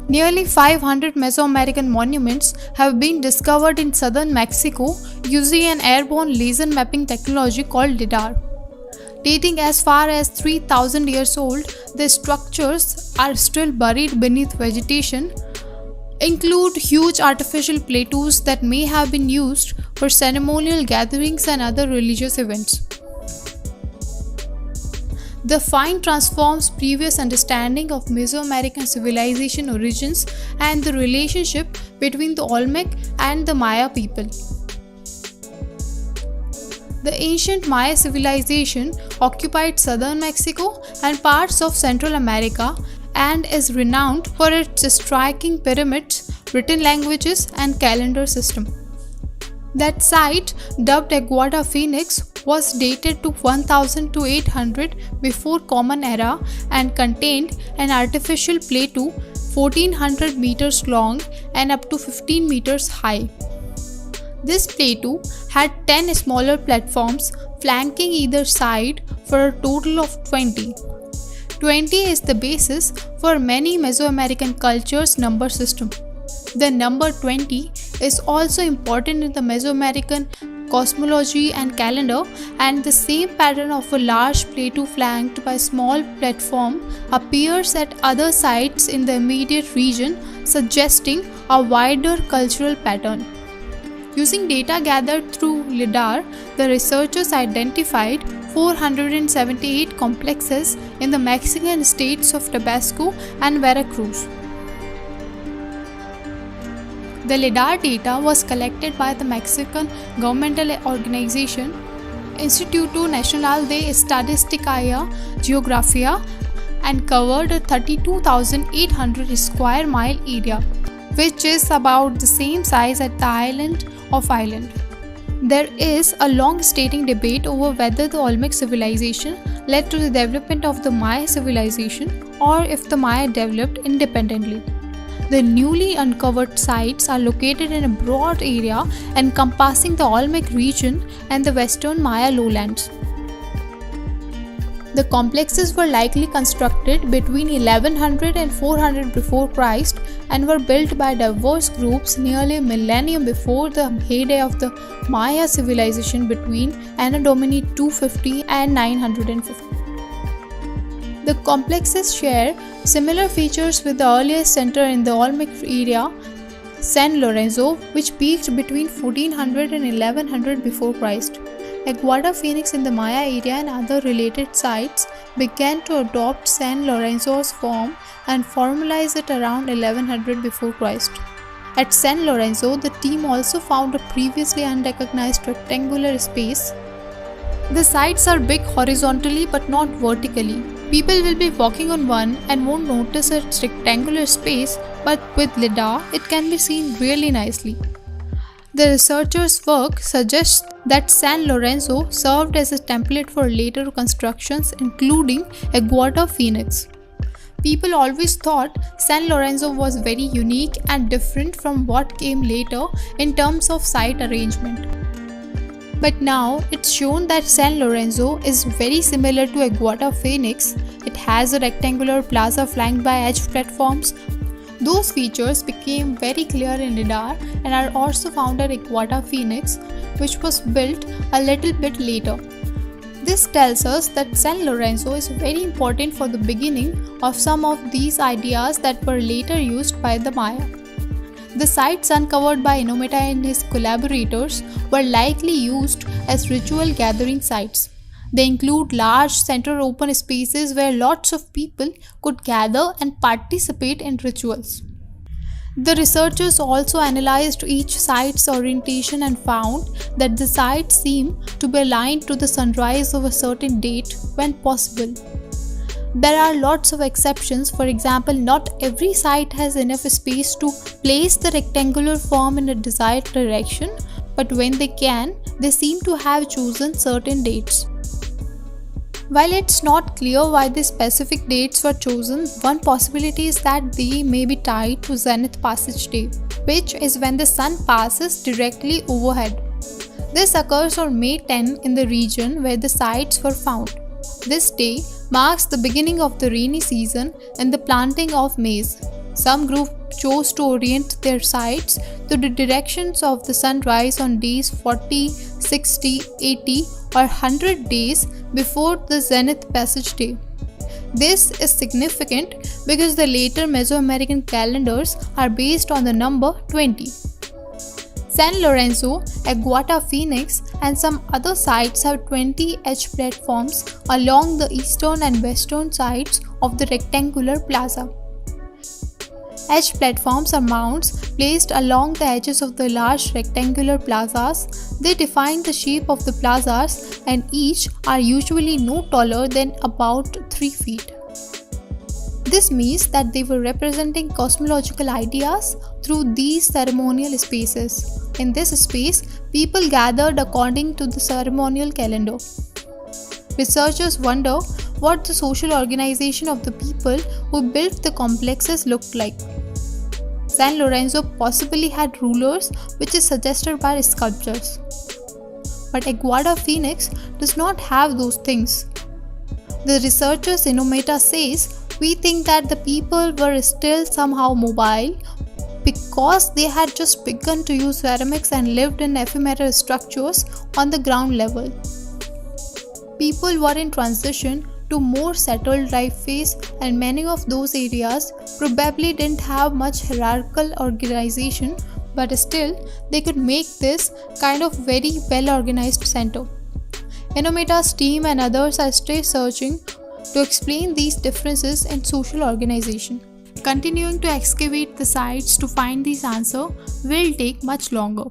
Nearly 500 Mesoamerican monuments have been discovered in southern Mexico using an airborne laser mapping technology called LIDAR. Dating as far as 3000 years old, the structures are still buried beneath vegetation, include huge artificial plateaus that may have been used for ceremonial gatherings and other religious events. The find transforms previous understanding of Mesoamerican civilization origins and the relationship between the Olmec and the Maya people. The ancient Maya civilization occupied southern Mexico and parts of Central America and is renowned for its striking pyramids, written languages, and calendar system. That site, dubbed Aguada Phoenix, was dated to 1000 to 800 before Common Era and contained an artificial plateau 1400 meters long and up to 15 meters high. This plateau had 10 smaller platforms flanking either side for a total of 20. 20 is the basis for many Mesoamerican cultures' number system. The number 20 is also important in the Mesoamerican cosmology and calendar, and the same pattern of a large plateau flanked by a small platform appears at other sites in the immediate region, suggesting a wider cultural pattern. Using data gathered through LIDAR, the researchers identified 478 complexes in the Mexican states of Tabasco and Veracruz. The LIDAR data was collected by the Mexican governmental organization Instituto Nacional de Estadística y Geografía and covered a 32,800 square mile area, which is about the same size as the island of Ireland. There is a long-standing debate over whether the Olmec civilization led to the development of the Maya civilization or if the Maya developed independently. The newly uncovered sites are located in a broad area encompassing the Olmec region and the western Maya lowlands. The complexes were likely constructed between 1100 and 400 before Christ and were built by diverse groups nearly a millennium before the heyday of the Maya civilization between Anno Domini 250 and 950. The complexes share similar features with the earliest center in the Olmec area, San Lorenzo, which peaked between 1400 and 1100 before Christ. Aguada Phoenix in the Maya area and other related sites began to adopt San Lorenzo's form and formalize it around 1100 before Christ. At San Lorenzo, the team also found a previously unrecognized rectangular space. The sites are big horizontally but not vertically. People will be walking on one and won't notice its rectangular space, but with LIDAR, it can be seen really nicely. The researchers' work suggests that San Lorenzo served as a template for later constructions, including Aguada Phoenix. People always thought San Lorenzo was very unique and different from what came later in terms of site arrangement. But now it's shown that San Lorenzo is very similar to Aguada Phoenix. It has a rectangular plaza flanked by edge platforms. Those features became very clear in LIDAR and are also found at Aguada Phoenix, which was built a little bit later. This tells us that San Lorenzo is very important for the beginning of some of these ideas that were later used by the Maya. The sites uncovered by Inometa and his collaborators were likely used as ritual gathering sites. They include large central open spaces where lots of people could gather and participate in rituals. The researchers also analyzed each site's orientation and found that the sites seem to be aligned to the sunrise of a certain date when possible. There are lots of exceptions. For example, not every site has enough space to place the rectangular form in a desired direction, but when they can, they seem to have chosen certain dates. While it's not clear why the specific dates were chosen, one possibility is that they may be tied to Zenith Passage Day, which is when the sun passes directly overhead. This occurs on May 10 in the region where the sites were found. This day marks the beginning of the rainy season and the planting of maize. Some groups chose to orient their sites to the directions of the sunrise on days 40, 60, 80, or 100 days before the zenith passage day. This is significant because the later Mesoamerican calendars are based on the number 20. San Lorenzo, Aguada Phoenix, and some other sites have 20 edge platforms along the eastern and western sides of the rectangular plaza. Edge platforms are mounds placed along the edges of the large rectangular plazas. They define the shape of the plazas and each are usually no taller than about 3 feet. This means that they were representing cosmological ideas through these ceremonial spaces. In this space, people gathered according to the ceremonial calendar. Researchers wonder what the social organization of the people who built the complexes looked like. San Lorenzo possibly had rulers, which is suggested by sculptures. But Aguada Phoenix does not have those things. The researchers in Ometa says, "We think that the people were still somehow mobile because they had just begun to use ceramics and lived in ephemeral structures on the ground level. People were in transition to more settled life phase, and many of those areas probably didn't have much hierarchical organization, but still they could make this kind of very well organized center." Inometa's team and others are still searching to explain these differences in social organization. Continuing to excavate the sites to find these answers will take much longer.